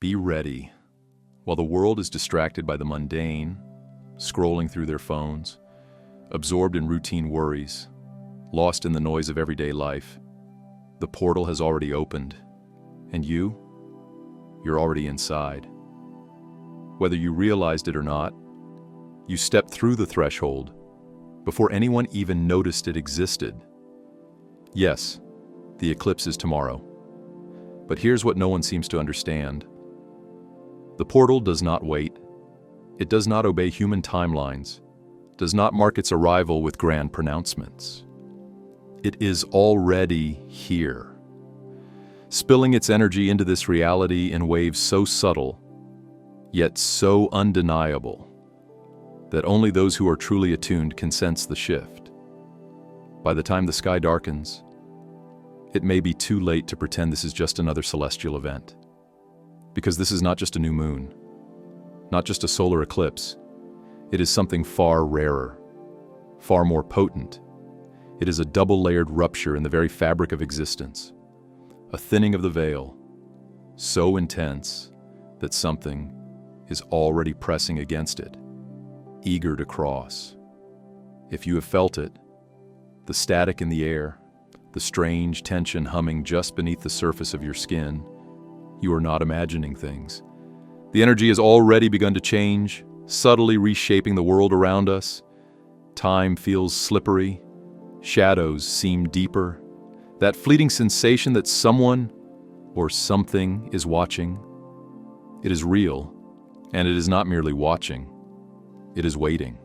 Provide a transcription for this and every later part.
Be ready. While the world is distracted by the mundane, scrolling through their phones, absorbed in routine worries, lost in the noise of everyday life, the portal has already opened, and you're already inside. Whether you realized it or not, you stepped through the threshold before anyone even noticed it existed. Yes, the eclipse is tomorrow. But here's what no one seems to understand. The portal does not wait. It does not obey human timelines, does not mark its arrival with grand pronouncements. It is already here, spilling its energy into this reality in waves so subtle, yet so undeniable, that only those who are truly attuned can sense the shift. By the time the sky darkens, it may be too late to pretend this is just another celestial event. Because this is not just a new moon, not just a solar eclipse. It is something far rarer, far more potent. It is a double-layered rupture in the very fabric of existence, a thinning of the veil, so intense that something is already pressing against it, eager to cross. If you have felt it, the static in the air, the strange tension humming just beneath the surface of your skin, you are not imagining things. The energy has already begun to change, subtly reshaping the world around us. Time feels slippery, shadows seem deeper. That fleeting sensation that someone or something is watching, it is real, and it is not merely watching, it is waiting.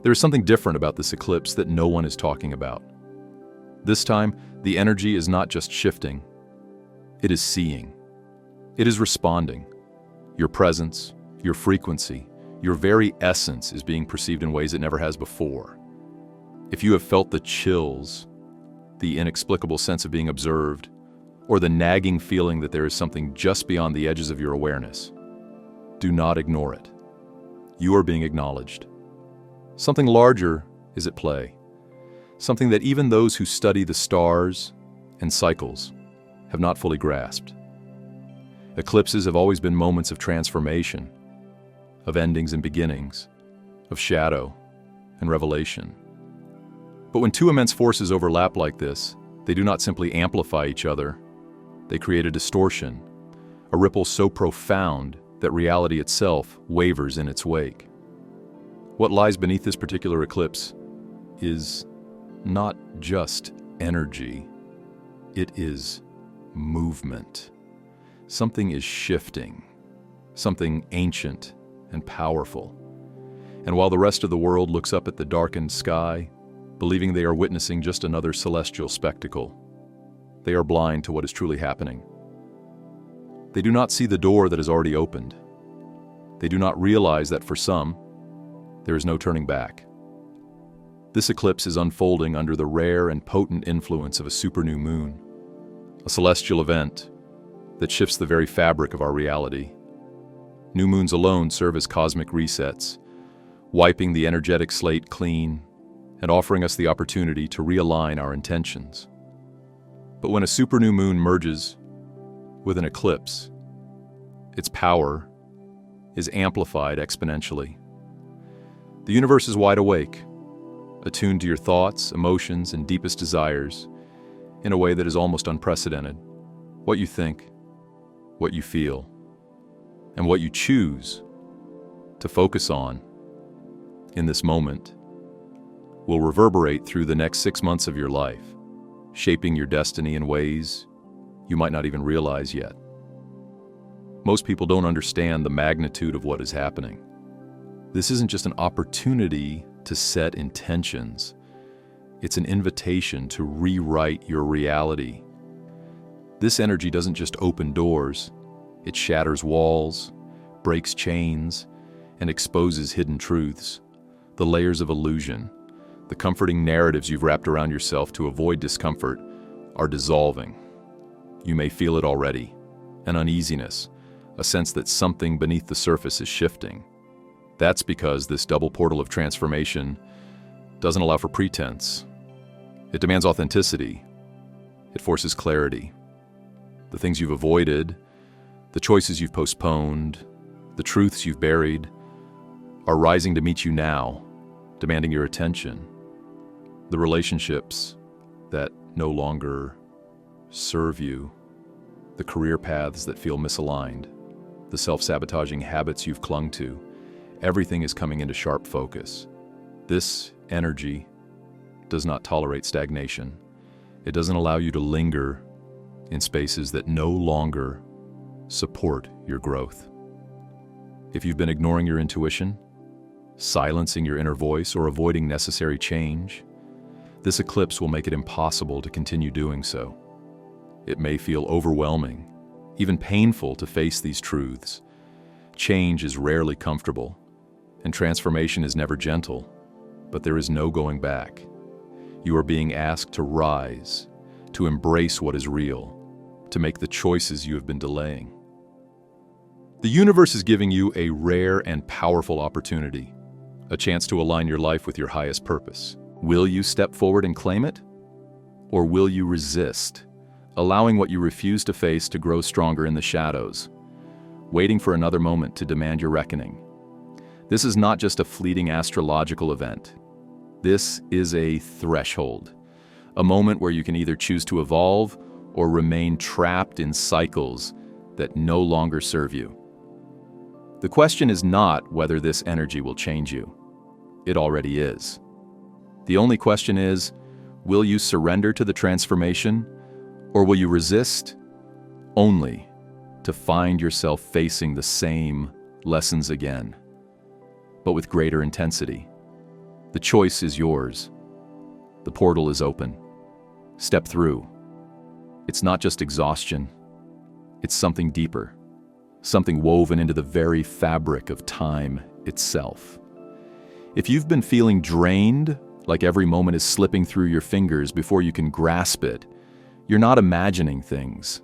There is something different about this eclipse that no one is talking about. This time, the energy is not just shifting, it is seeing. It is responding. Your presence, your frequency, your very essence is being perceived in ways it never has before. If you have felt the chills, the inexplicable sense of being observed, or the nagging feeling that there is something just beyond the edges of your awareness, do not ignore it. You are being acknowledged. Something larger is at play. Something that even those who study the stars and cycles have not fully grasped. Eclipses have always been moments of transformation, of endings and beginnings, of shadow and revelation. But when two immense forces overlap like this, they do not simply amplify each other. They create a distortion, a ripple so profound that reality itself wavers in its wake. What lies beneath this particular eclipse is not just energy, it is movement. Something is shifting, something ancient and powerful. And while the rest of the world looks up at the darkened sky, believing they are witnessing just another celestial spectacle, they are blind to what is truly happening. They do not see the door that is already opened. They do not realize that for some, there is no turning back. This eclipse is unfolding under the rare and potent influence of a super-new moon, a celestial event that shifts the very fabric of our reality. New moons alone serve as cosmic resets, wiping the energetic slate clean and offering us the opportunity to realign our intentions. But when a super-new moon merges with an eclipse, its power is amplified exponentially. The universe is wide awake, attuned to your thoughts, emotions, and deepest desires in a way that is almost unprecedented. What you think, what you feel, and what you choose to focus on in this moment will reverberate through the next 6 months of your life, shaping your destiny in ways you might not even realize yet. Most people don't understand the magnitude of what is happening. This isn't just an opportunity to set intentions. It's an invitation to rewrite your reality. This energy doesn't just open doors, it shatters walls, breaks chains, and exposes hidden truths. The layers of illusion, the comforting narratives you've wrapped around yourself to avoid discomfort, are dissolving. You may feel it already, an uneasiness, a sense that something beneath the surface is shifting. That's because this double portal of transformation doesn't allow for pretense. It demands authenticity. It forces clarity. The things you've avoided, The choices you've postponed, the truths you've buried, are rising to meet you now, demanding your attention. The relationships that no longer serve you, the career paths that feel misaligned, the self-sabotaging habits you've clung to, everything is coming into sharp focus. This energy does not tolerate stagnation. It doesn't allow you to linger in spaces that no longer support your growth. If you've been ignoring your intuition, silencing your inner voice, or avoiding necessary change, this eclipse will make it impossible to continue doing so. It may feel overwhelming, even painful to face these truths. Change is rarely comfortable, and transformation is never gentle, but there is no going back. You are being asked to rise, to embrace what is real, to make the choices you have been delaying. The universe is giving you a rare and powerful opportunity, a chance to align your life with your highest purpose. Will you step forward and claim it? Or will you resist, allowing what you refuse to face to grow stronger in the shadows, waiting for another moment to demand your reckoning? This is not just a fleeting astrological event. This is a threshold, a moment where you can either choose to evolve or remain trapped in cycles that no longer serve you. The question is not whether this energy will change you. It already is. The only question is, will you surrender to the transformation, or will you resist, only to find yourself facing the same lessons again, but with greater intensity? The choice is yours. The portal is open. Step through. It's not just exhaustion. It's something deeper, something woven into the very fabric of time itself. If you've been feeling drained, like every moment is slipping through your fingers before you can grasp it, you're not imagining things.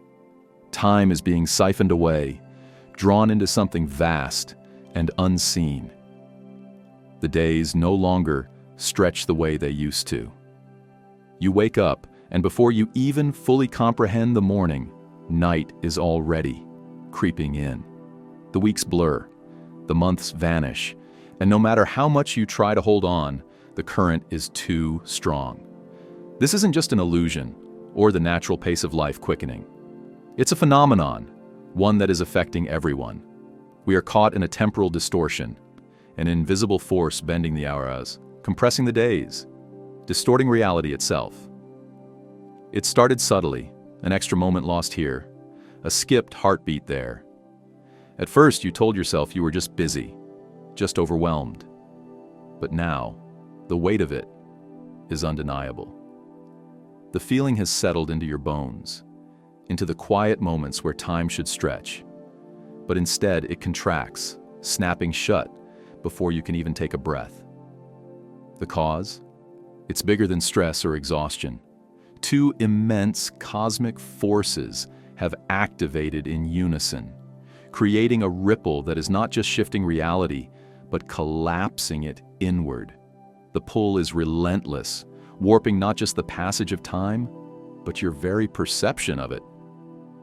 Time is being siphoned away, drawn into something vast and unseen. The days no longer stretch the way they used to. You wake up, and before you even fully comprehend the morning, night is already creeping in. The weeks blur, the months vanish, and no matter how much you try to hold on, the current is too strong. This isn't just an illusion or the natural pace of life quickening. It's a phenomenon, one that is affecting everyone. We are caught in a temporal distortion, an invisible force bending the hours, compressing the days, distorting reality itself. It started subtly, an extra moment lost here, a skipped heartbeat there. At first, you told yourself you were just busy, just overwhelmed. But now, the weight of it is undeniable. The feeling has settled into your bones, into the quiet moments where time should stretch. But instead, it contracts, snapping shut before you can even take a breath. The cause? It's bigger than stress or exhaustion. Two immense cosmic forces have activated in unison, creating a ripple that is not just shifting reality, but collapsing it inward. The pull is relentless, warping not just the passage of time, but your very perception of it.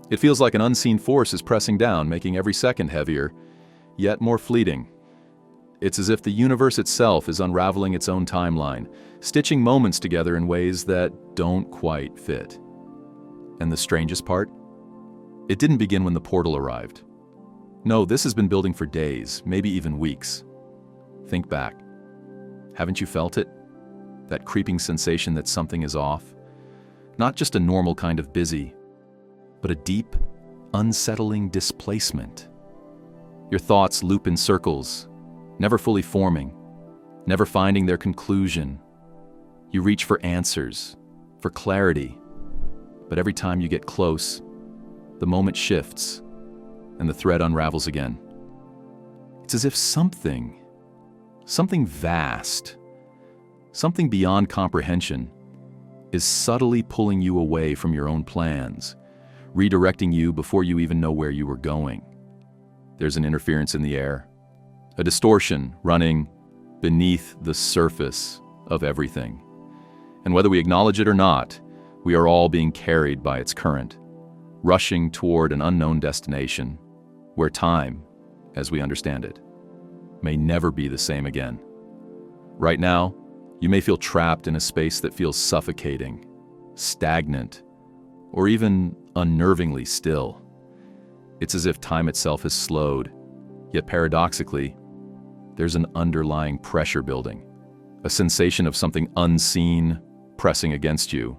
It feels like an unseen force is pressing down, making every second heavier, yet more fleeting. It's as if the universe itself is unraveling its own timeline, stitching moments together in ways that don't quite fit. And the strangest part? It didn't begin when the portal arrived. No, this has been building for days, maybe even weeks. Think back. Haven't you felt it? That creeping sensation that something is off? Not just a normal kind of busy, but a deep, unsettling displacement. Your thoughts loop in circles, never fully forming, never finding their conclusion. You reach for answers, for clarity, but every time you get close, the moment shifts and the thread unravels again. It's as if something vast, something beyond comprehension, is subtly pulling you away from your own plans, redirecting you before you even know where you were going. There's an interference in the air, a distortion running beneath the surface of everything. And whether we acknowledge it or not, we are all being carried by its current, rushing toward an unknown destination, where time, as we understand it, may never be the same again. Right now, you may feel trapped in a space that feels suffocating, stagnant, or even unnervingly still. It's as if time itself has slowed, yet paradoxically, there's an underlying pressure building, a sensation of something unseen pressing against you,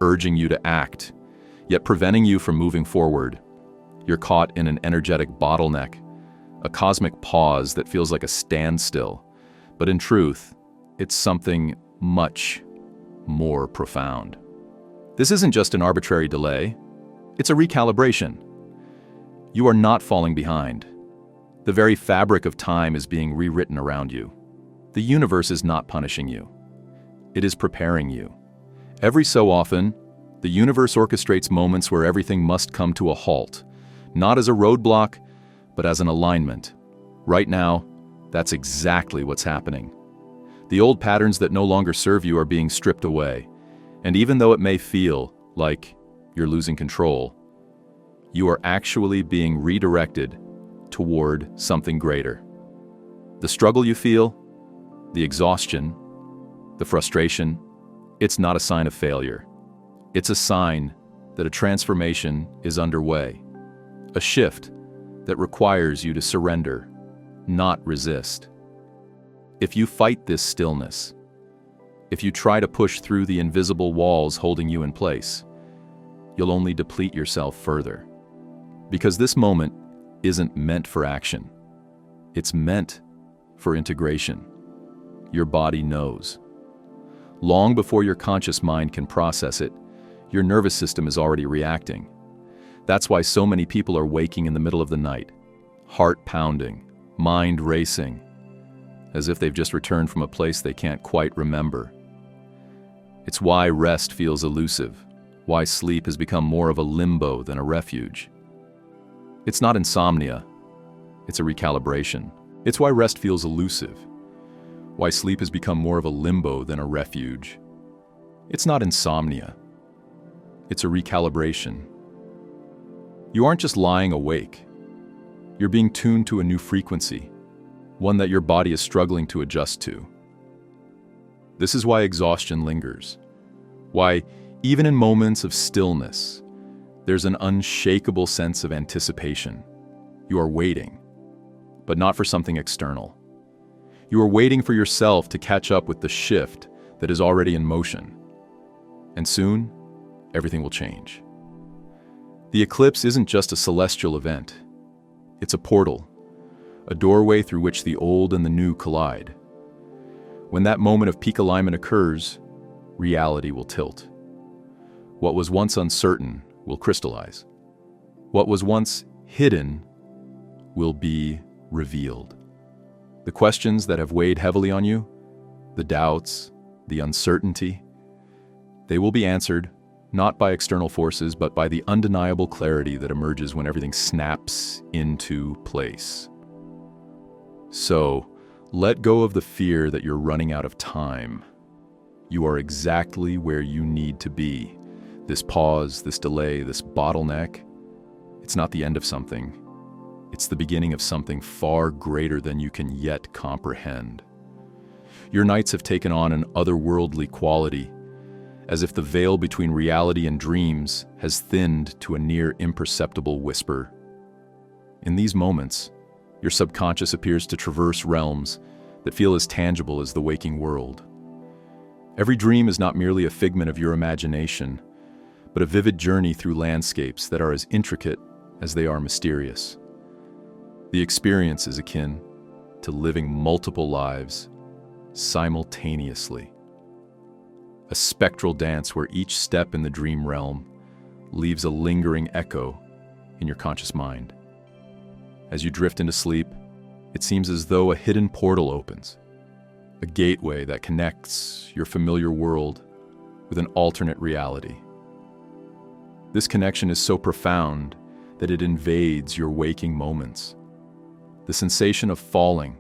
urging you to act, yet preventing you from moving forward. You're caught in an energetic bottleneck, a cosmic pause that feels like a standstill, but in truth, it's something much more profound. This isn't just an arbitrary delay, it's a recalibration. You are not falling behind. The very fabric of time is being rewritten around you. The universe is not punishing you. It is preparing you. Every so often, the universe orchestrates moments where everything must come to a halt, not as a roadblock, but as an alignment. Right now, that's exactly what's happening. The old patterns that no longer serve you are being stripped away, and even though it may feel like you're losing control, you are actually being redirected toward something greater. The struggle you feel, the exhaustion, the frustration, it's not a sign of failure. It's a sign that a transformation is underway, a shift that requires you to surrender, not resist. If you fight this stillness, if you try to push through the invisible walls holding you in place, you'll only deplete yourself further. Because this moment isn't meant for action. It's meant for integration. Your body knows. Long before your conscious mind can process it, your nervous system is already reacting. That's why so many people are waking in the middle of the night, heart pounding, mind racing, as if they've just returned from a place they can't quite remember. It's why rest feels elusive, why sleep has become more of a limbo than a refuge. It's not insomnia, it's a recalibration. It's why rest feels elusive, why sleep has become more of a limbo than a refuge. It's not insomnia, it's a recalibration. You aren't just lying awake, you're being tuned to a new frequency, one that your body is struggling to adjust to. This is why exhaustion lingers, why even in moments of stillness, there's an unshakable sense of anticipation. You are waiting, but not for something external. You are waiting for yourself to catch up with the shift that is already in motion. And soon, everything will change. The eclipse isn't just a celestial event. It's a portal, a doorway through which the old and the new collide. When that moment of peak alignment occurs, reality will tilt. What was once uncertain will crystallize. What was once hidden will be revealed. The questions that have weighed heavily on you, the doubts, the uncertainty, they will be answered not by external forces, but by the undeniable clarity that emerges when everything snaps into place. So, let go of the fear that you're running out of time. You are exactly where you need to be. This pause, this delay, this bottleneck, it's not the end of something. It's the beginning of something far greater than you can yet comprehend. Your nights have taken on an otherworldly quality, as if the veil between reality and dreams has thinned to a near imperceptible whisper. In these moments, your subconscious appears to traverse realms that feel as tangible as the waking world. Every dream is not merely a figment of your imagination, but a vivid journey through landscapes that are as intricate as they are mysterious. The experience is akin to living multiple lives simultaneously. A spectral dance where each step in the dream realm leaves a lingering echo in your conscious mind. As you drift into sleep, it seems as though a hidden portal opens, a gateway that connects your familiar world with an alternate reality. This connection is so profound that it invades your waking moments. The sensation of falling,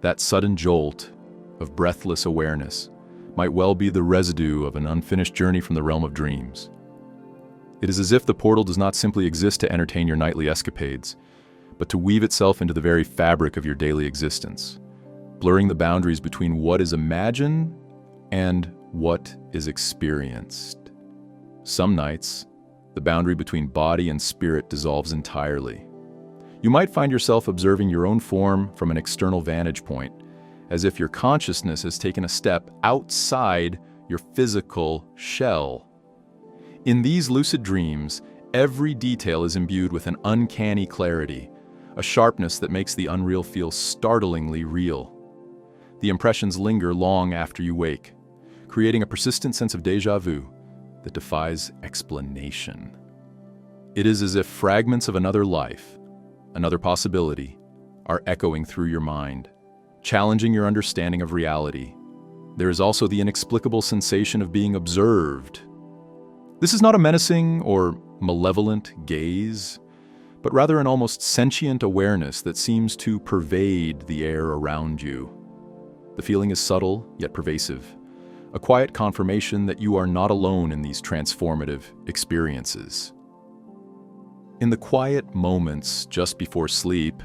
that sudden jolt of breathless awareness, might well be the residue of an unfinished journey from the realm of dreams. It is as if the portal does not simply exist to entertain your nightly escapades, but to weave itself into the very fabric of your daily existence, blurring the boundaries between what is imagined and what is experienced. Some nights, the boundary between body and spirit dissolves entirely. You might find yourself observing your own form from an external vantage point, as if your consciousness has taken a step outside your physical shell. In these lucid dreams, every detail is imbued with an uncanny clarity, a sharpness that makes the unreal feel startlingly real. The impressions linger long after you wake, creating a persistent sense of déjà vu that defies explanation. It is as if fragments of another life, another possibility, are echoing through your mind, challenging your understanding of reality. There is also the inexplicable sensation of being observed. This is not a menacing or malevolent gaze, but rather an almost sentient awareness that seems to pervade the air around you. The feeling is subtle yet pervasive, a quiet confirmation that you are not alone in these transformative experiences. In the quiet moments just before sleep,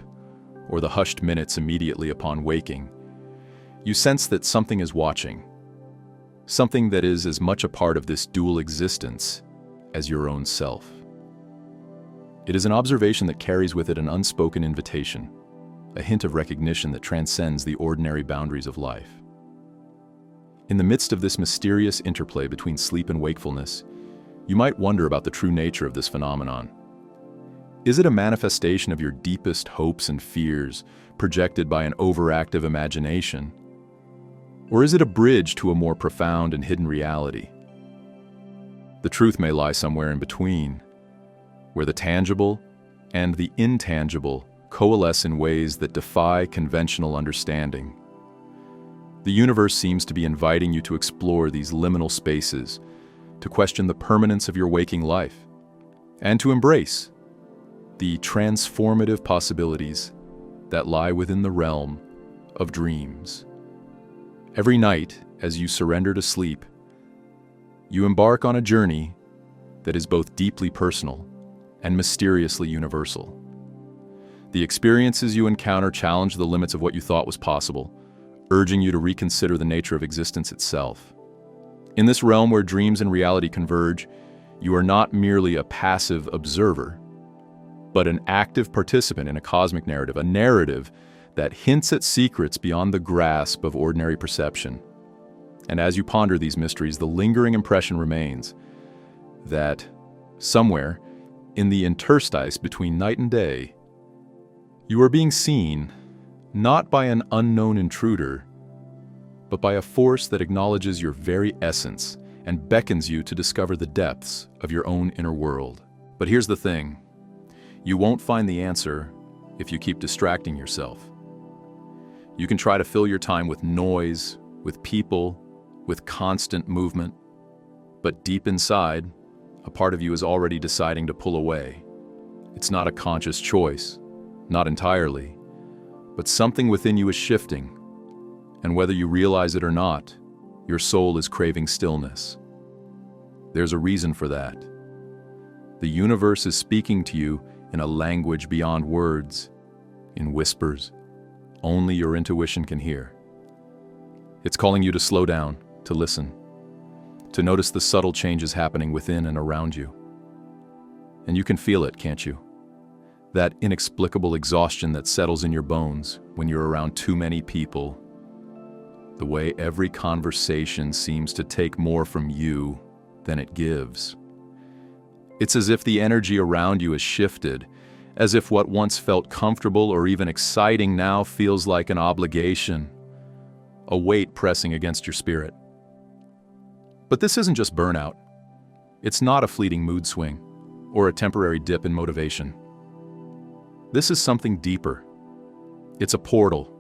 or the hushed minutes immediately upon waking, you sense that something is watching, something that is as much a part of this dual existence as your own self. It is an observation that carries with it an unspoken invitation, a hint of recognition that transcends the ordinary boundaries of life. In the midst of this mysterious interplay between sleep and wakefulness, you might wonder about the true nature of this phenomenon. Is it a manifestation of your deepest hopes and fears, projected by an overactive imagination? Or is it a bridge to a more profound and hidden reality? The truth may lie somewhere in between, where the tangible and the intangible coalesce in ways that defy conventional understanding. The universe seems to be inviting you to explore these liminal spaces, to question the permanence of your waking life, and to embrace the transformative possibilities that lie within the realm of dreams. Every night, as you surrender to sleep, you embark on a journey that is both deeply personal and mysteriously universal. The experiences you encounter challenge the limits of what you thought was possible, urging you to reconsider the nature of existence itself. In this realm where dreams and reality converge, you are not merely a passive observer, but an active participant in a cosmic narrative, a narrative that hints at secrets beyond the grasp of ordinary perception. And as you ponder these mysteries, the lingering impression remains that somewhere in the interstice between night and day, you are being seen not by an unknown intruder, but by a force that acknowledges your very essence and beckons you to discover the depths of your own inner world. But here's the thing. You won't find the answer if you keep distracting yourself. You can try to fill your time with noise, with people, with constant movement, but deep inside, a part of you is already deciding to pull away. It's not a conscious choice, not entirely, but something within you is shifting, and whether you realize it or not, your soul is craving stillness. There's a reason for that. The universe is speaking to you in a language beyond words, in whispers only your intuition can hear. It's calling you to slow down, to listen, to notice the subtle changes happening within and around you. And you can feel it, can't you? That inexplicable exhaustion that settles in your bones when you're around too many people. The way every conversation seems to take more from you than it gives. It's as if the energy around you has shifted, as if what once felt comfortable or even exciting now feels like an obligation, a weight pressing against your spirit. But this isn't just burnout. It's not a fleeting mood swing or a temporary dip in motivation. This is something deeper. It's a portal,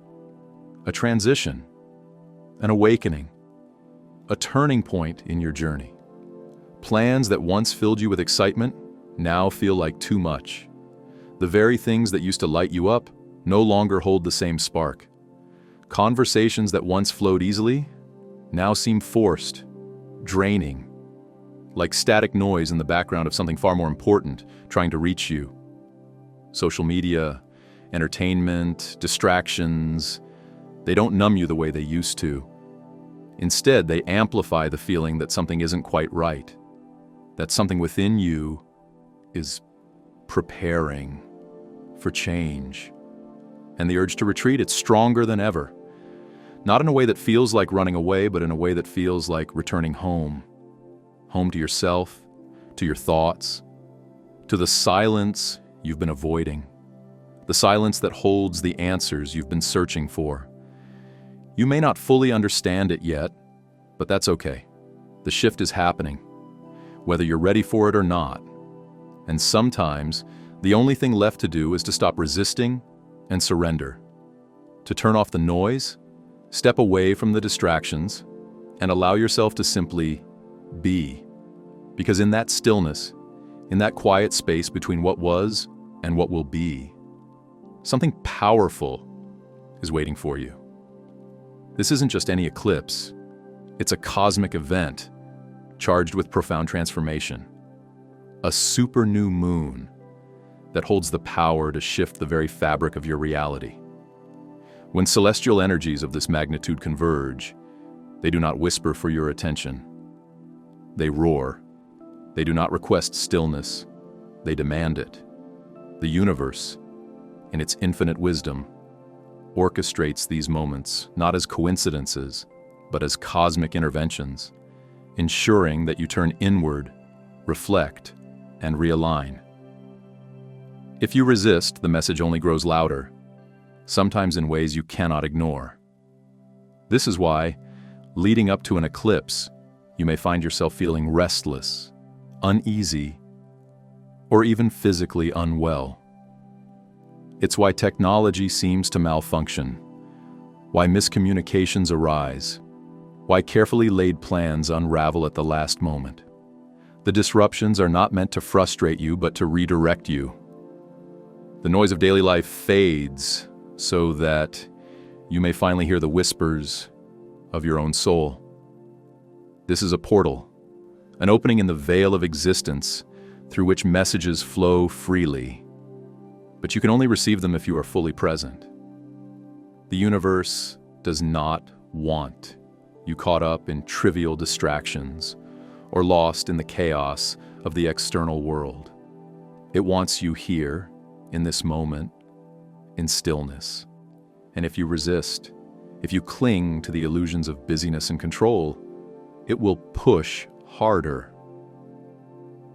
a transition, an awakening, a turning point in your journey. Plans that once filled you with excitement now feel like too much. The very things that used to light you up no longer hold the same spark. Conversations that once flowed easily now seem forced, draining, like static noise in the background of something far more important trying to reach you. Social media, entertainment, distractions, they don't numb you the way they used to. Instead, they amplify the feeling that something isn't quite right, that something within you is preparing for change. And the urge to retreat, it's stronger than ever. Not in a way that feels like running away, but in a way that feels like returning home. Home to yourself, to your thoughts, to the silence you've been avoiding. The silence that holds the answers you've been searching for. You may not fully understand it yet, but that's okay. The shift is happening, whether you're ready for it or not. And sometimes, the only thing left to do is to stop resisting and surrender. To turn off the noise, step away from the distractions, and allow yourself to simply be. Because in that stillness, in that quiet space between what was and what will be, something powerful is waiting for you. This isn't just any eclipse. It's a cosmic event charged with profound transformation. A super new moon that holds the power to shift the very fabric of your reality. When celestial energies of this magnitude converge, they do not whisper for your attention. They roar. They do not request stillness. They demand it. The universe, in its infinite wisdom, orchestrates these moments not as coincidences, but as cosmic interventions, ensuring that you turn inward, reflect, and realign. If you resist, the message only grows louder, sometimes in ways you cannot ignore. This is why, leading up to an eclipse, you may find yourself feeling restless, uneasy, or even physically unwell. It's why technology seems to malfunction, why miscommunications arise, why carefully laid plans unravel at the last moment. The disruptions are not meant to frustrate you, but to redirect you. The noise of daily life fades so that you may finally hear the whispers of your own soul. This is a portal, an opening in the veil of existence through which messages flow freely. But you can only receive them if you are fully present. The universe does not want you caught up in trivial distractions or lost in the chaos of the external world. It wants you here, in this moment, in stillness. And if you resist, if you cling to the illusions of busyness and control, it will push harder.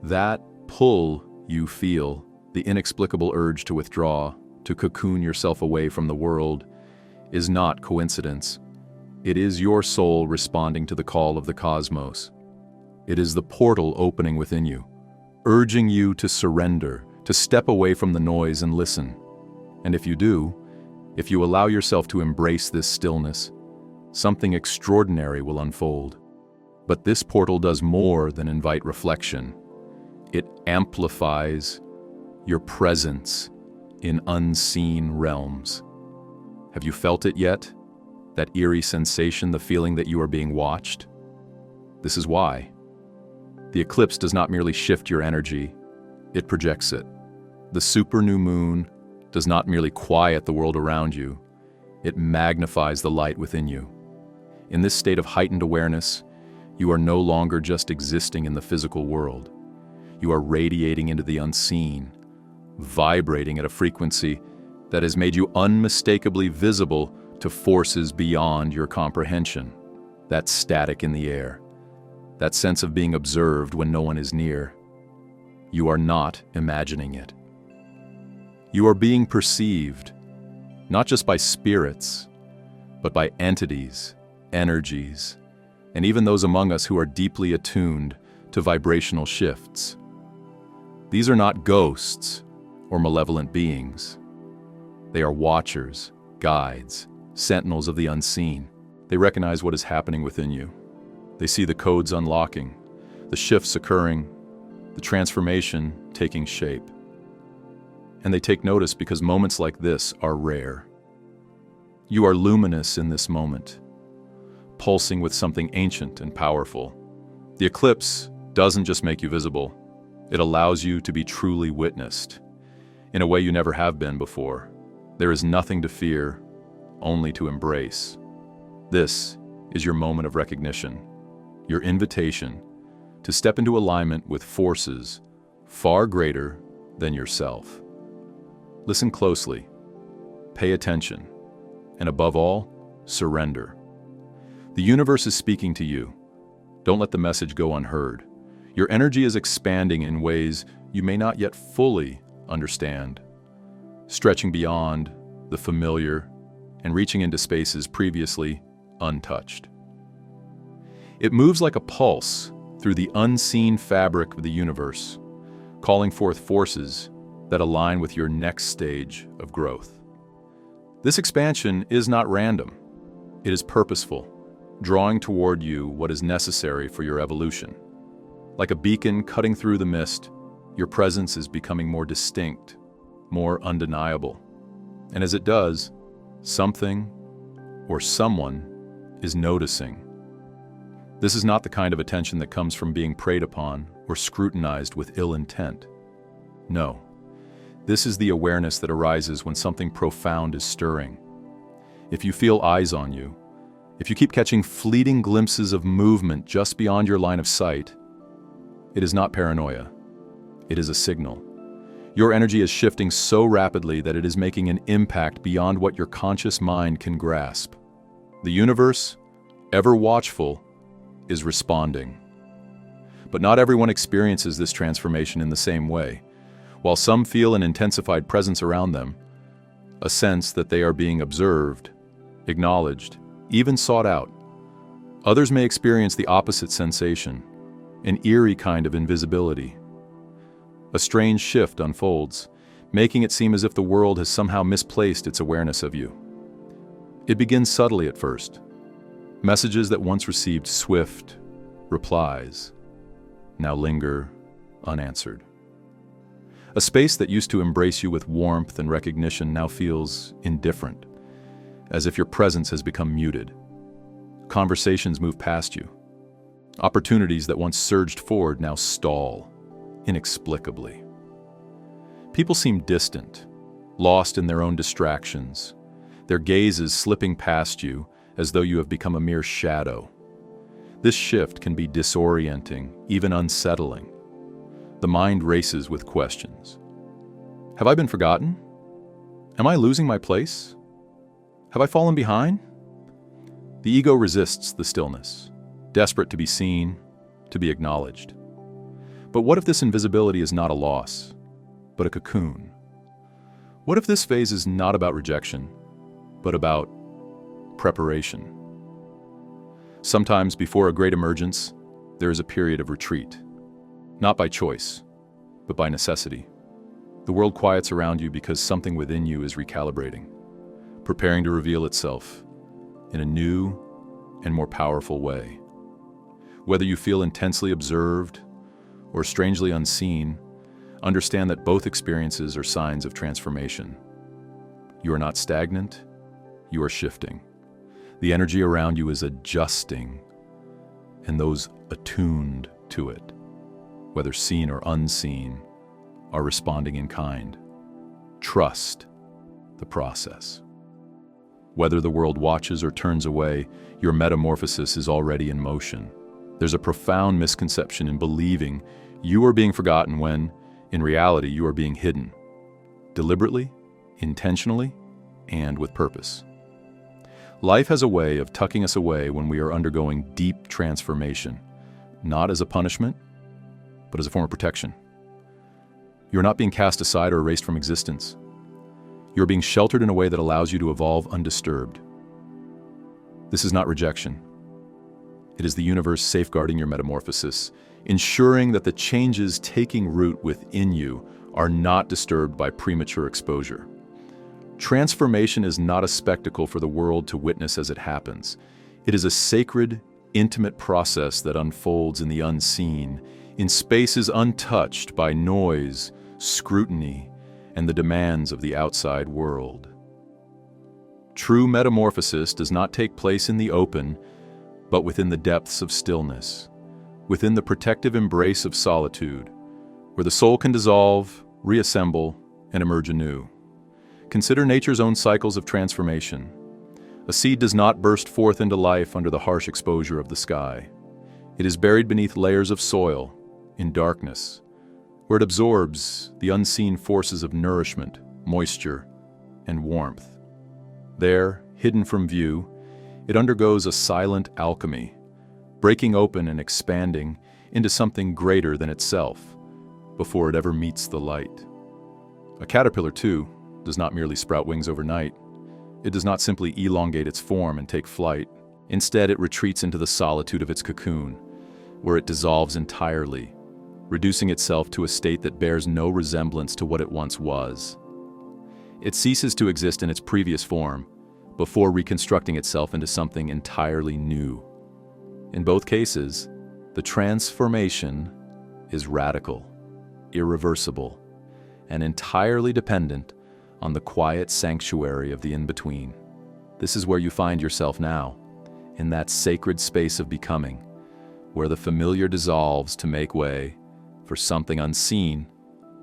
That pull you feel, the inexplicable urge to withdraw, to cocoon yourself away from the world, is not coincidence. It is your soul responding to the call of the cosmos. It is the portal opening within you, urging you to surrender, to step away from the noise and listen. And if you do, if you allow yourself to embrace this stillness, something extraordinary will unfold. But this portal does more than invite reflection. It amplifies your presence in unseen realms. Have you felt it yet? That eerie sensation, the feeling that you are being watched? This is why. The eclipse does not merely shift your energy, it projects it. The super new moon does not merely quiet the world around you, it magnifies the light within you. In this state of heightened awareness, you are no longer just existing in the physical world. You are radiating into the unseen, vibrating at a frequency that has made you unmistakably visible to forces beyond your comprehension. That static in the air, that sense of being observed when no one is near. You are not imagining it. You are being perceived, not just by spirits, but by entities, energies, and even those among us who are deeply attuned to vibrational shifts. These are not ghosts or malevolent beings. They are watchers, guides, sentinels of the unseen. They recognize what is happening within you. They see the codes unlocking, the shifts occurring, the transformation taking shape. And they take notice because moments like this are rare. You are luminous in this moment, pulsing with something ancient and powerful. The eclipse doesn't just make you visible, it allows you to be truly witnessed, in a way you never have been before. There is nothing to fear, only to embrace. This is your moment of recognition, your invitation to step into alignment with forces far greater than yourself. Listen closely, pay attention, and above all, surrender. The universe is speaking to you. Don't let the message go unheard. Your energy is expanding in ways you may not yet fully understand, stretching beyond the familiar and reaching into spaces previously untouched. It moves like a pulse through the unseen fabric of the universe, calling forth forces that align with your next stage of growth. This expansion is not random. It is purposeful, drawing toward you what is necessary for your evolution. Like a beacon cutting through the mist, your presence is becoming more distinct, more undeniable. And as it does, something or someone is noticing. This is not the kind of attention that comes from being preyed upon or scrutinized with ill intent. No, this is the awareness that arises when something profound is stirring. If you feel eyes on you, if you keep catching fleeting glimpses of movement just beyond your line of sight, it is not paranoia. It is a signal. Your energy is shifting so rapidly that it is making an impact beyond what your conscious mind can grasp. The universe, ever watchful, is responding. But not everyone experiences this transformation in the same way. While some feel an intensified presence around them, a sense that they are being observed, acknowledged, even sought out, others may experience the opposite sensation, an eerie kind of invisibility. A strange shift unfolds, making it seem as if the world has somehow misplaced its awareness of you. It begins subtly at first. Messages that once received swift replies now linger unanswered. A space that used to embrace you with warmth and recognition now feels indifferent, as if your presence has become muted. Conversations move past you. Opportunities that once surged forward now stall, inexplicably. People seem distant, lost in their own distractions, their gazes slipping past you as though you have become a mere shadow. This shift can be disorienting, even unsettling. The mind races with questions. Have I been forgotten? Am I losing my place? Have I fallen behind? The ego resists the stillness, desperate to be seen, to be acknowledged. But what if this invisibility is not a loss, but a cocoon? What if this phase is not about rejection, but about preparation? Sometimes before a great emergence, there is a period of retreat. Not by choice, but by necessity. The world quiets around you because something within you is recalibrating, preparing to reveal itself in a new and more powerful way. Whether you feel intensely observed or strangely unseen, understand that both experiences are signs of transformation. You are not stagnant, you are shifting. The energy around you is adjusting, and those attuned to it, whether seen or unseen, are responding in kind. Trust the process. Whether the world watches or turns away, your metamorphosis is already in motion. There's a profound misconception in believing you are being forgotten when, in reality, you are being hidden. Deliberately, intentionally, and with purpose. Life has a way of tucking us away when we are undergoing deep transformation, not as a punishment, but as a form of protection. You're not being cast aside or erased from existence. You're being sheltered in a way that allows you to evolve undisturbed. This is not rejection. It is the universe safeguarding your metamorphosis, ensuring that the changes taking root within you are not disturbed by premature exposure. Transformation is not a spectacle for the world to witness as it happens. It is a sacred, intimate process that unfolds in the unseen, in spaces untouched by noise, scrutiny, and the demands of the outside world. True metamorphosis does not take place in the open, but within the depths of stillness, within the protective embrace of solitude, where the soul can dissolve, reassemble, and emerge anew. Consider nature's own cycles of transformation. A seed does not burst forth into life under the harsh exposure of the sky. It is buried beneath layers of soil, in darkness, where it absorbs the unseen forces of nourishment, moisture, and warmth. There, hidden from view, it undergoes a silent alchemy, breaking open and expanding into something greater than itself before it ever meets the light. A caterpillar, too, does not merely sprout wings overnight. It does not simply elongate its form and take flight. Instead, it retreats into the solitude of its cocoon, where it dissolves entirely, reducing itself to a state that bears no resemblance to what it once was. It ceases to exist in its previous form, before reconstructing itself into something entirely new. In both cases, the transformation is radical, irreversible, and entirely dependent on the quiet sanctuary of the in-between. This is where you find yourself now, in that sacred space of becoming, where the familiar dissolves to make way for something unseen,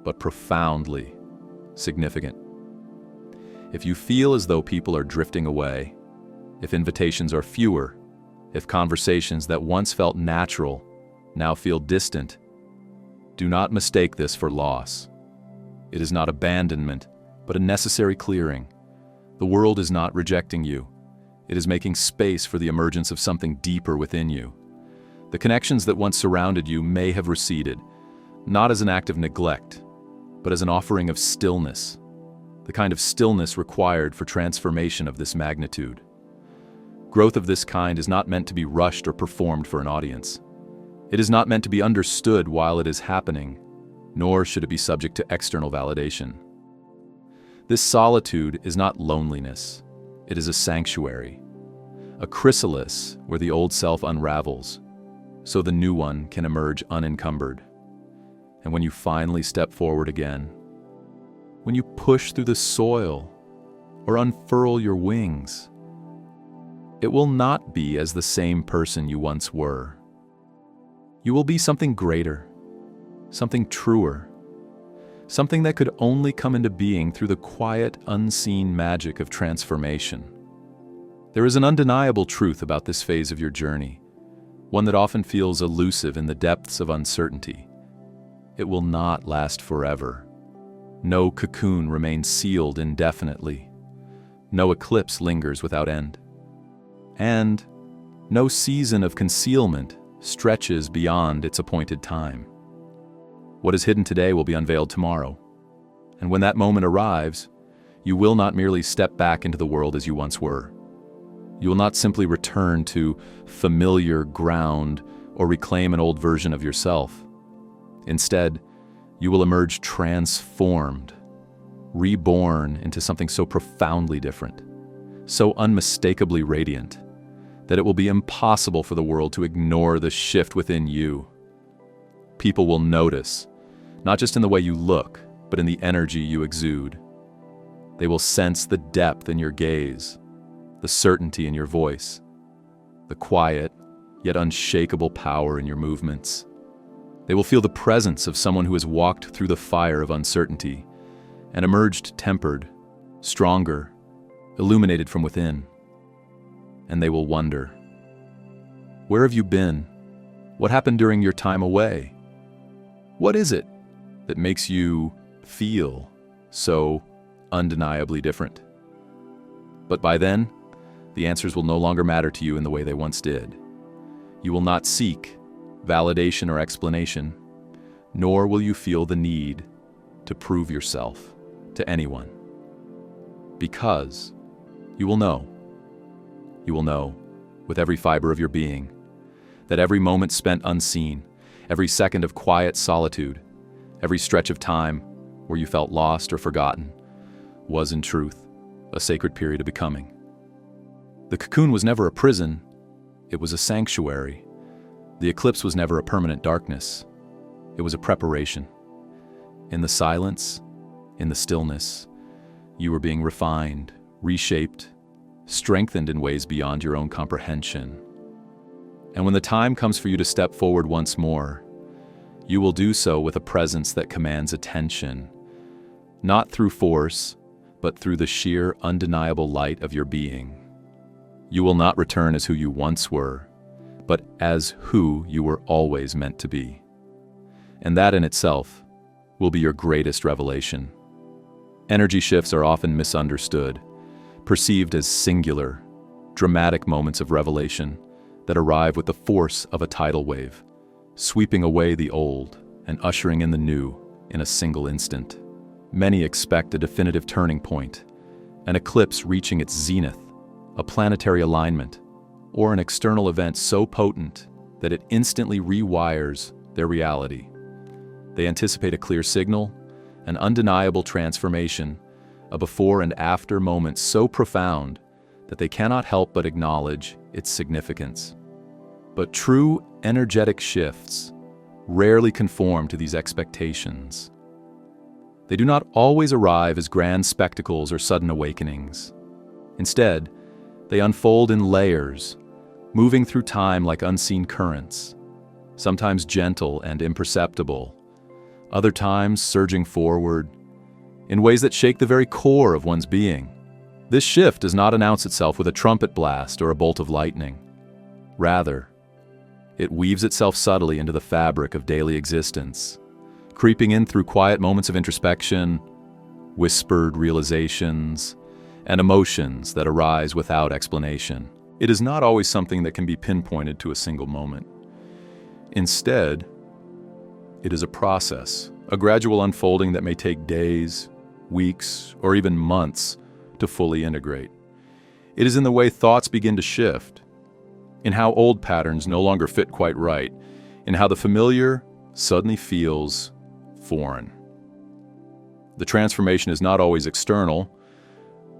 but profoundly significant. If you feel as though people are drifting away, if invitations are fewer, if conversations that once felt natural now feel distant, do not mistake this for loss. It is not abandonment, but a necessary clearing. The world is not rejecting you. It is making space for the emergence of something deeper within you. The connections that once surrounded you may have receded, not as an act of neglect, but as an offering of stillness, the kind of stillness required for transformation of this magnitude. Growth of this kind is not meant to be rushed or performed for an audience. It is not meant to be understood while it is happening, nor should it be subject to external validation. This solitude is not loneliness. It is a sanctuary, a chrysalis where the old self unravels, so the new one can emerge unencumbered. And when you finally step forward again, when you push through the soil or unfurl your wings, it will not be as the same person you once were. You will be something greater, something truer, something that could only come into being through the quiet, unseen magic of transformation. There is an undeniable truth about this phase of your journey, one that often feels elusive in the depths of uncertainty. It will not last forever. No cocoon remains sealed indefinitely. No eclipse lingers without end. And no season of concealment stretches beyond its appointed time. What is hidden today will be unveiled tomorrow. And when that moment arrives, you will not merely step back into the world as you once were. You will not simply return to familiar ground or reclaim an old version of yourself. Instead, you will emerge transformed, reborn into something so profoundly different, so unmistakably radiant, that it will be impossible for the world to ignore the shift within you. People will notice, not just in the way you look, but in the energy you exude. They will sense the depth in your gaze, the certainty in your voice, the quiet, yet unshakable power in your movements. They will feel the presence of someone who has walked through the fire of uncertainty and emerged tempered, stronger, illuminated from within. And they will wonder, where have you been? What happened during your time away? What is it that makes you feel so undeniably different? But by then, the answers will no longer matter to you in the way they once did. You will not seek validation or explanation, nor will you feel the need to prove yourself to anyone. Because you will know with every fiber of your being that every moment spent unseen, every second of quiet solitude, every stretch of time where you felt lost or forgotten, was in truth a sacred period of becoming. The cocoon was never a prison, it was a sanctuary. The eclipse was never a permanent darkness, it was a preparation. In the silence, in the stillness, you were being refined, reshaped, strengthened in ways beyond your own comprehension. And when the time comes for you to step forward once more, you will do so with a presence that commands attention, not through force, but through the sheer, undeniable light of your being. You will not return as who you once were, but as who you were always meant to be. And that in itself will be your greatest revelation. Energy shifts are often misunderstood, perceived as singular, dramatic moments of revelation that arrive with the force of a tidal wave, sweeping away the old and ushering in the new in a single instant. Many expect a definitive turning point, an eclipse reaching its zenith, a planetary alignment, or an external event so potent that it instantly rewires their reality. They anticipate a clear signal, an undeniable transformation, a before and after moment so profound that they cannot help but acknowledge its significance. But true energetic shifts rarely conform to these expectations. They do not always arrive as grand spectacles or sudden awakenings. Instead, they unfold in layers, moving through time like unseen currents, sometimes gentle and imperceptible, other times surging forward, in ways that shake the very core of one's being. This shift does not announce itself with a trumpet blast or a bolt of lightning. Rather, it weaves itself subtly into the fabric of daily existence, creeping in through quiet moments of introspection, whispered realizations, and emotions that arise without explanation. It is not always something that can be pinpointed to a single moment. Instead, it is a process, a gradual unfolding that may take days, weeks, or even months to fully integrate. It is in the way thoughts begin to shift, in how old patterns no longer fit quite right, in how the familiar suddenly feels foreign. The transformation is not always external,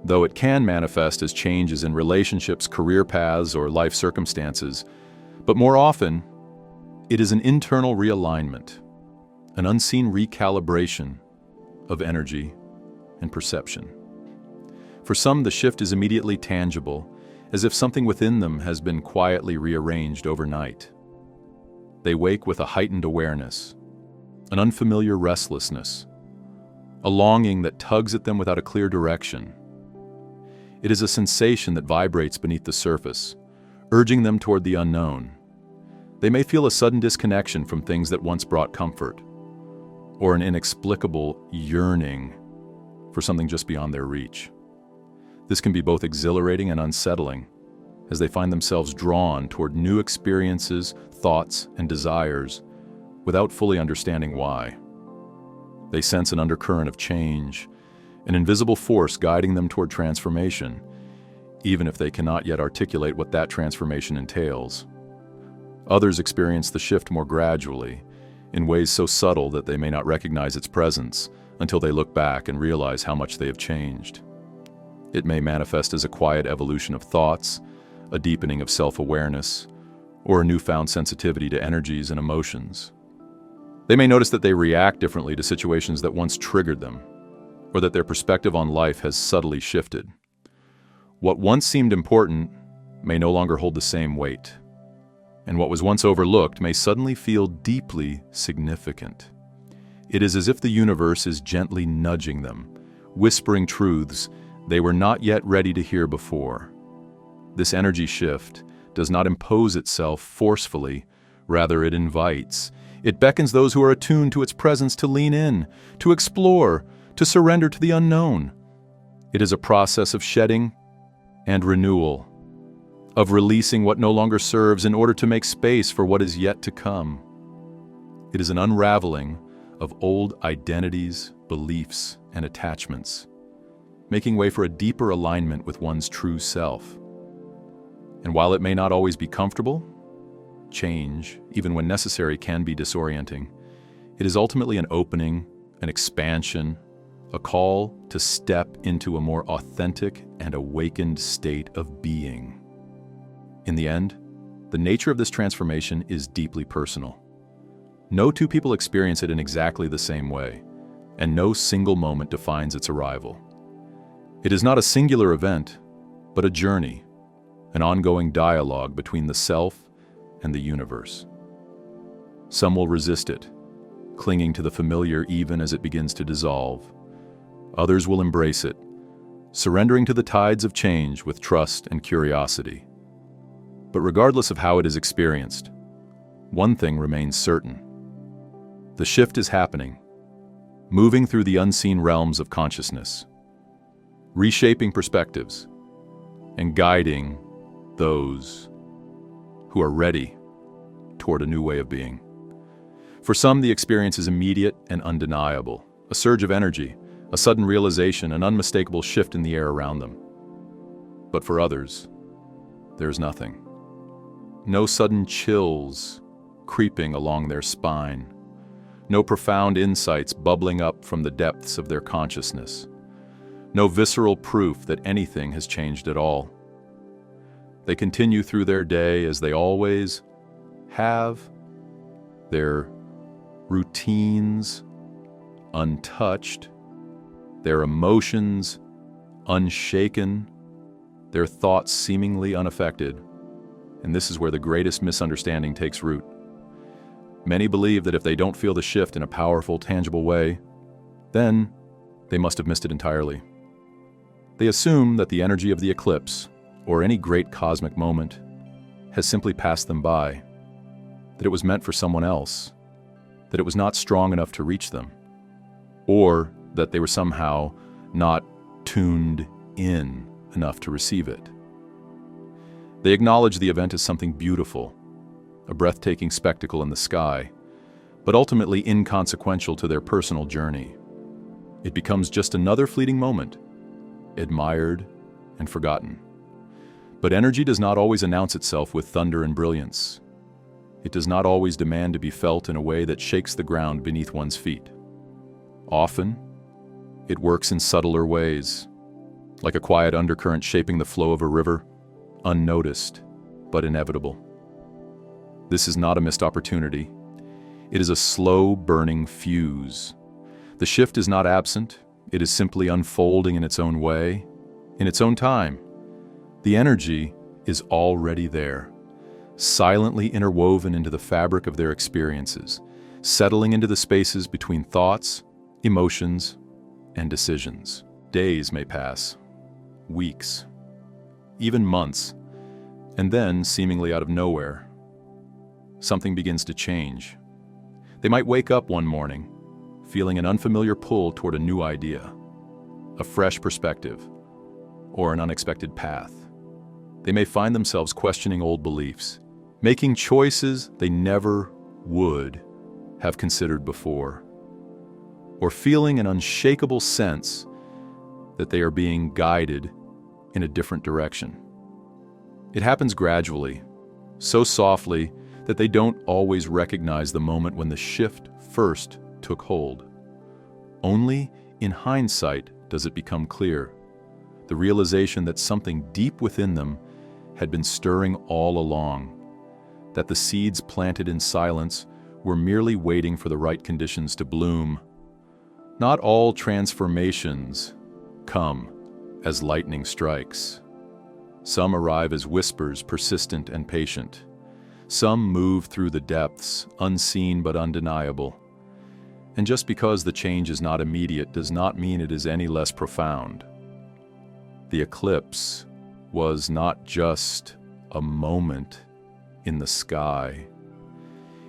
though it can manifest as changes in relationships, career paths, or life circumstances, but more often, it is an internal realignment, an unseen recalibration of energy and perception. For some, the shift is immediately tangible, as if something within them has been quietly rearranged overnight. They wake with a heightened awareness, an unfamiliar restlessness, a longing that tugs at them without a clear direction. It is a sensation that vibrates beneath the surface, urging them toward the unknown. They may feel a sudden disconnection from things that once brought comfort, or an inexplicable yearning for something just beyond their reach. This can be both exhilarating and unsettling, as they find themselves drawn toward new experiences, thoughts, and desires without fully understanding why. They sense an undercurrent of change, an invisible force guiding them toward transformation, even if they cannot yet articulate what that transformation entails. Others experience the shift more gradually, in ways so subtle that they may not recognize its presence until they look back and realize how much they have changed. It may manifest as a quiet evolution of thoughts, a deepening of self-awareness, or a newfound sensitivity to energies and emotions. They may notice that they react differently to situations that once triggered them, or that their perspective on life has subtly shifted. What once seemed important may no longer hold the same weight, and what was once overlooked may suddenly feel deeply significant. It is as if the universe is gently nudging them, whispering truths they were not yet ready to hear before. This energy shift does not impose itself forcefully, rather it invites. It beckons those who are attuned to its presence to lean in, to explore, to surrender to the unknown. It is a process of shedding and renewal, of releasing what no longer serves in order to make space for what is yet to come. It is an unraveling of old identities, beliefs, and attachments, making way for a deeper alignment with one's true self. And while it may not always be comfortable, change, even when necessary, can be disorienting. It is ultimately an opening, an expansion, a call to step into a more authentic and awakened state of being. In the end, the nature of this transformation is deeply personal. No two people experience it in exactly the same way, and no single moment defines its arrival. It is not a singular event, but a journey, an ongoing dialogue between the self and the universe. Some will resist it, clinging to the familiar even as it begins to dissolve. Others will embrace it, surrendering to the tides of change with trust and curiosity. But regardless of how it is experienced, one thing remains certain. The shift is happening, moving through the unseen realms of consciousness, reshaping perspectives, and guiding those who are ready toward a new way of being. For some, the experience is immediate and undeniable, a surge of energy, a sudden realization, an unmistakable shift in the air around them. But for others, there's nothing. No sudden chills creeping along their spine, no profound insights bubbling up from the depths of their consciousness, no visceral proof that anything has changed at all. They continue through their day as they always have, their routines untouched, their emotions unshaken, their thoughts seemingly unaffected. And this is where the greatest misunderstanding takes root. Many believe that if they don't feel the shift in a powerful, tangible way, then they must have missed it entirely. They assume that the energy of the eclipse, or any great cosmic moment, has simply passed them by, that it was meant for someone else, that it was not strong enough to reach them, or that they were somehow not tuned in enough to receive it. They acknowledge the event as something beautiful, a breathtaking spectacle in the sky, but ultimately inconsequential to their personal journey. It becomes just another fleeting moment, admired and forgotten. But energy does not always announce itself with thunder and brilliance. It does not always demand to be felt in a way that shakes the ground beneath one's feet. Often, it works in subtler ways, like a quiet undercurrent shaping the flow of a river, unnoticed but inevitable. This is not a missed opportunity. It is a slow-burning fuse. The shift is not absent. It is simply unfolding in its own way, in its own time. The energy is already there, silently interwoven into the fabric of their experiences, settling into the spaces between thoughts, emotions, and decisions. Days may pass, weeks, even months, and then, seemingly out of nowhere, something begins to change. They might wake up one morning, feeling an unfamiliar pull toward a new idea, a fresh perspective, or an unexpected path. They may find themselves questioning old beliefs, making choices they never would have considered before, or feeling an unshakable sense that they are being guided in a different direction. It happens gradually, so softly that they don't always recognize the moment when the shift first took hold. Only in hindsight does it become clear, the realization that something deep within them had been stirring all along, that the seeds planted in silence were merely waiting for the right conditions to bloom. Not all transformations come as lightning strikes. Some arrive as whispers, persistent and patient. Some move through the depths, unseen but undeniable. And just because the change is not immediate does not mean it is any less profound. The eclipse was not just a moment in the sky.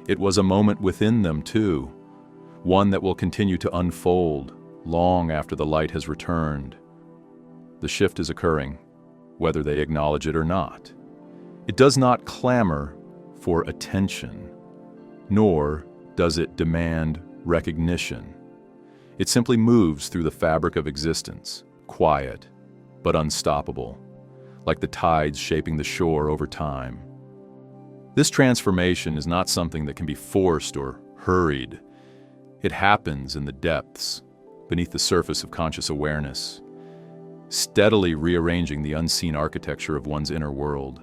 It was a moment within them too, one that will continue to unfold long after the light has returned. The shift is occurring, whether they acknowledge it or not. It does not clamor for attention, nor does it demand recognition. It simply moves through the fabric of existence, quiet but unstoppable, like the tides shaping the shore over time. This transformation is not something that can be forced or hurried. It happens in the depths, beneath the surface of conscious awareness, steadily rearranging the unseen architecture of one's inner world.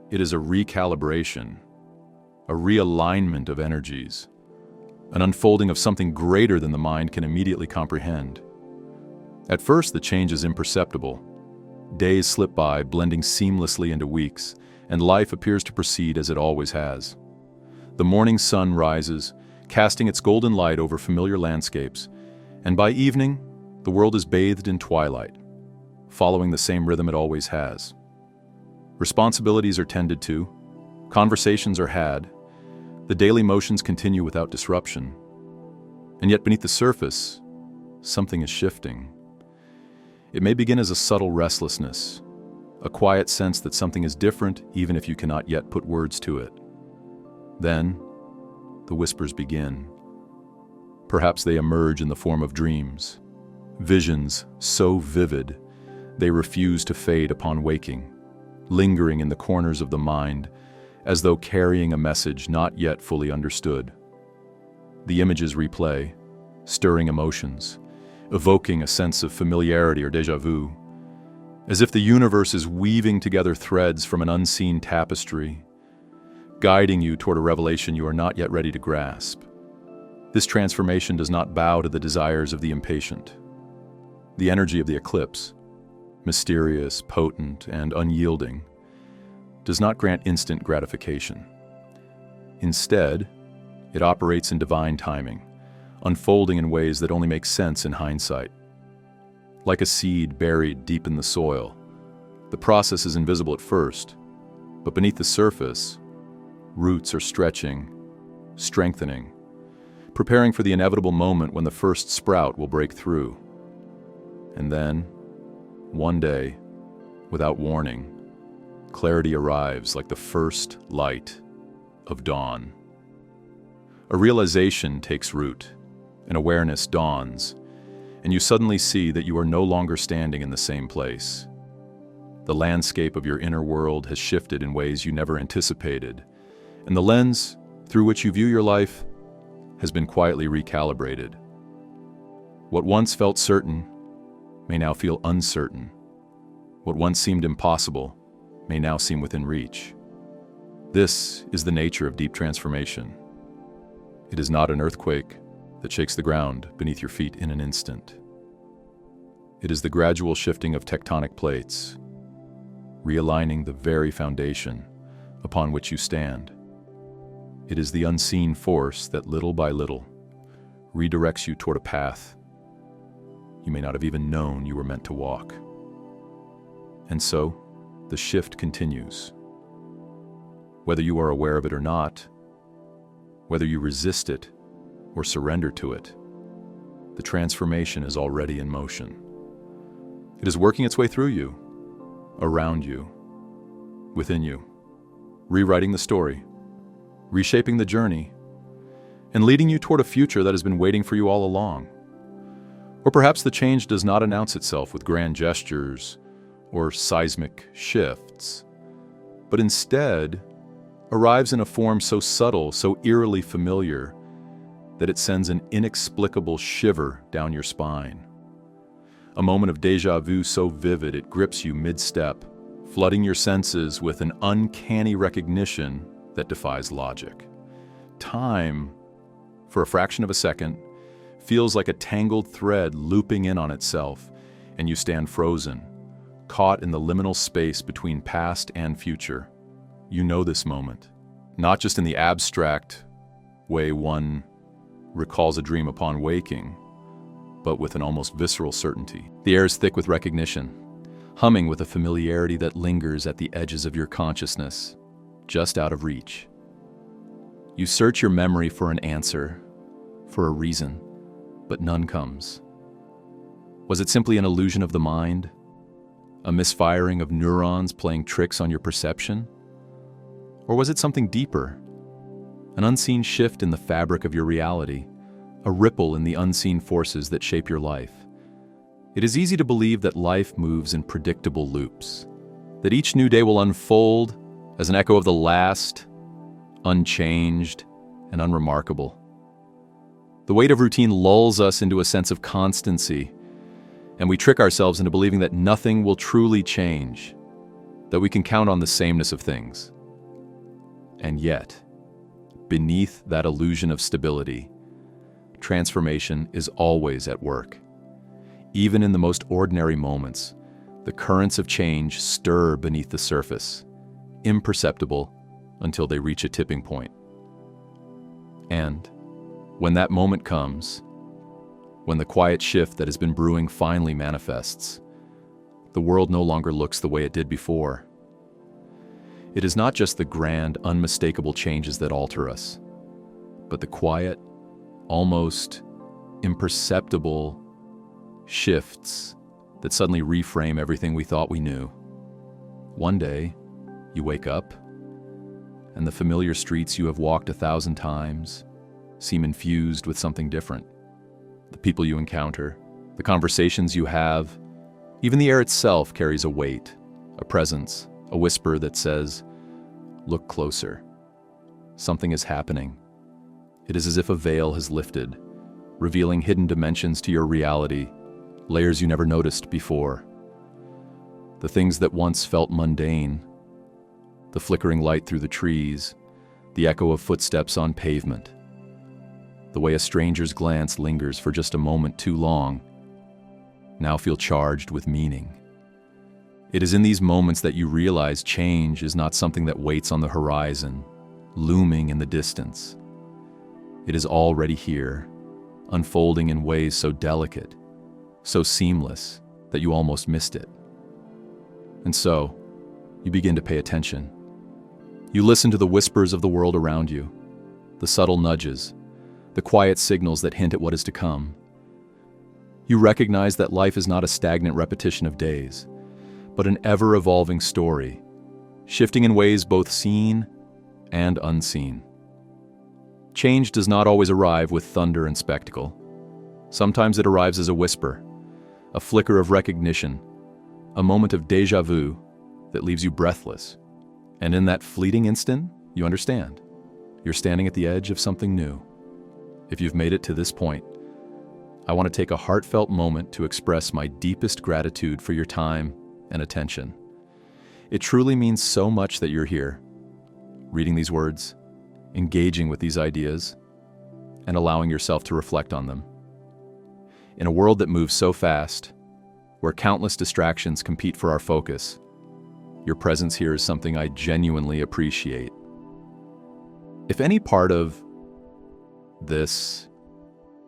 It is a recalibration, a realignment of energies, an unfolding of something greater than the mind can immediately comprehend. At first, the change is imperceptible. Days slip by, blending seamlessly into weeks, and life appears to proceed as it always has. The morning sun rises, casting its golden light over familiar landscapes, and by evening, the world is bathed in twilight, following the same rhythm it always has. Responsibilities are tended to, conversations are had, the daily motions continue without disruption. And yet beneath the surface, something is shifting. It may begin as a subtle restlessness, a quiet sense that something is different even if you cannot yet put words to it. Then, the whispers begin. Perhaps they emerge in the form of dreams, visions so vivid they refuse to fade upon waking, lingering in the corners of the mind as though carrying a message not yet fully understood. The images replay, stirring emotions, evoking a sense of familiarity or déjà vu, as if the universe is weaving together threads from an unseen tapestry, guiding you toward a revelation you are not yet ready to grasp. This transformation does not bow to the desires of the impatient. The energy of the eclipse, mysterious, potent, and unyielding, does not grant instant gratification. Instead, it operates in divine timing, unfolding in ways that only make sense in hindsight. Like a seed buried deep in the soil, the process is invisible at first, but beneath the surface, roots are stretching, strengthening, preparing for the inevitable moment when the first sprout will break through. And then, one day, without warning, clarity arrives like the first light of dawn. A realization takes root, an awareness dawns, and you suddenly see that you are no longer standing in the same place. The landscape of your inner world has shifted in ways you never anticipated, and the lens through which you view your life has been quietly recalibrated. What once felt certain may now feel uncertain. What once seemed impossible may now seem within reach. This is the nature of deep transformation. It is not an earthquake that shakes the ground beneath your feet in an instant. It is the gradual shifting of tectonic plates, realigning the very foundation upon which you stand. It is the unseen force that little by little redirects you toward a path you may not have even known you were meant to walk. And so, the shift continues. Whether you are aware of it or not, whether you resist it or surrender to it, the transformation is already in motion. It is working its way through you, around you, within you, rewriting the story, reshaping the journey, and leading you toward a future that has been waiting for you all along. Or perhaps the change does not announce itself with grand gestures or seismic shifts, but instead arrives in a form so subtle, so eerily familiar, that it sends an inexplicable shiver down your spine. A moment of déjà vu so vivid it grips you mid-step, flooding your senses with an uncanny recognition that defies logic. Time, for a fraction of a second, feels like a tangled thread looping in on itself, and you stand frozen, caught in the liminal space between past and future. You know this moment, not just in the abstract way one recalls a dream upon waking, but with an almost visceral certainty. The air is thick with recognition, humming with a familiarity that lingers at the edges of your consciousness, just out of reach. You search your memory for an answer, for a reason, but none comes. Was it simply an illusion of the mind? A misfiring of neurons playing tricks on your perception? Or was it something deeper? An unseen shift in the fabric of your reality, a ripple in the unseen forces that shape your life. It is easy to believe that life moves in predictable loops, that each new day will unfold as an echo of the last, unchanged and unremarkable. The weight of routine lulls us into a sense of constancy, and we trick ourselves into believing that nothing will truly change, that we can count on the sameness of things. And yet, beneath that illusion of stability, transformation is always at work. Even in the most ordinary moments, the currents of change stir beneath the surface, imperceptible until they reach a tipping point. And when that moment comes, when the quiet shift that has been brewing finally manifests, the world no longer looks the way it did before. It is not just the grand, unmistakable changes that alter us, but the quiet, almost imperceptible shifts that suddenly reframe everything we thought we knew. One day, you wake up, and the familiar streets you have walked 1,000 times seem infused with something different. The people you encounter, the conversations you have, even the air itself carries a weight, a presence, a whisper that says, "Look closer. Something is happening." It is as if a veil has lifted, revealing hidden dimensions to your reality, layers you never noticed before. The things that once felt mundane, the flickering light through the trees, the echo of footsteps on pavement, the way a stranger's glance lingers for just a moment too long, now feel charged with meaning. It is in these moments that you realize change is not something that waits on the horizon, looming in the distance. It is already here, unfolding in ways so delicate, so seamless, that you almost missed it. And so, you begin to pay attention. You listen to the whispers of the world around you, the subtle nudges, the quiet signals that hint at what is to come. You recognize that life is not a stagnant repetition of days, but an ever-evolving story, shifting in ways both seen and unseen. Change does not always arrive with thunder and spectacle. Sometimes it arrives as a whisper, a flicker of recognition, a moment of déjà vu that leaves you breathless. And in that fleeting instant, you understand. You're standing at the edge of something new. If you've made it to this point, I want to take a heartfelt moment to express my deepest gratitude for your time and attention. It truly means so much that you're here, reading these words, engaging with these ideas, and allowing yourself to reflect on them. In a world that moves so fast, where countless distractions compete for our focus, your presence here is something I genuinely appreciate. If any part of this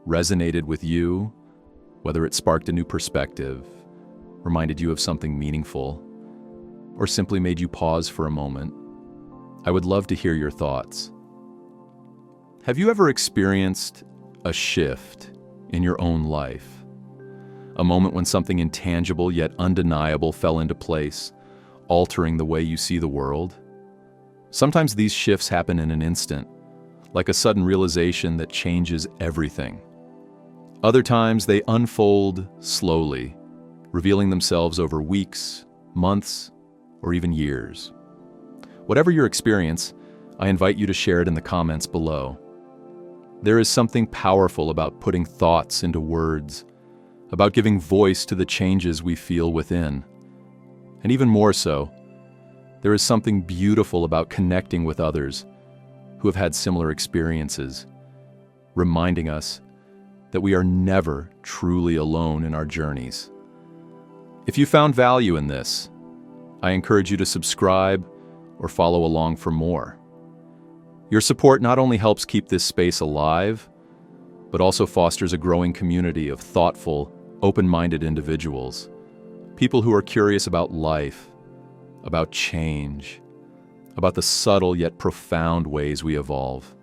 resonated with you, whether it sparked a new perspective, reminded you of something meaningful, or simply made you pause for a moment, I would love to hear your thoughts. Have you ever experienced a shift in your own life? A moment when something intangible yet undeniable fell into place, altering the way you see the world? Sometimes these shifts happen in an instant, like a sudden realization that changes everything. Other times they unfold slowly, revealing themselves over weeks, months, or even years. Whatever your experience, I invite you to share it in the comments below. There is something powerful about putting thoughts into words, about giving voice to the changes we feel within. And even more so, there is something beautiful about connecting with others who have had similar experiences, reminding us that we are never truly alone in our journeys. If you found value in this, I encourage you to subscribe or follow along for more. Your support not only helps keep this space alive, but also fosters a growing community of thoughtful, open-minded individuals, people who are curious about life, about change, about the subtle yet profound ways we evolve.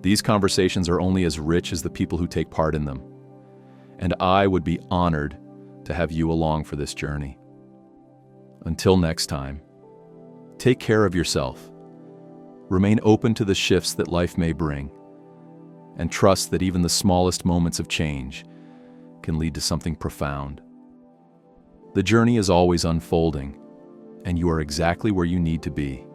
These conversations are only as rich as the people who take part in them, and I would be honored to have you along for this journey. Until next time, take care of yourself. Remain open to the shifts that life may bring, and trust that even the smallest moments of change can lead to something profound. The journey is always unfolding, and you are exactly where you need to be.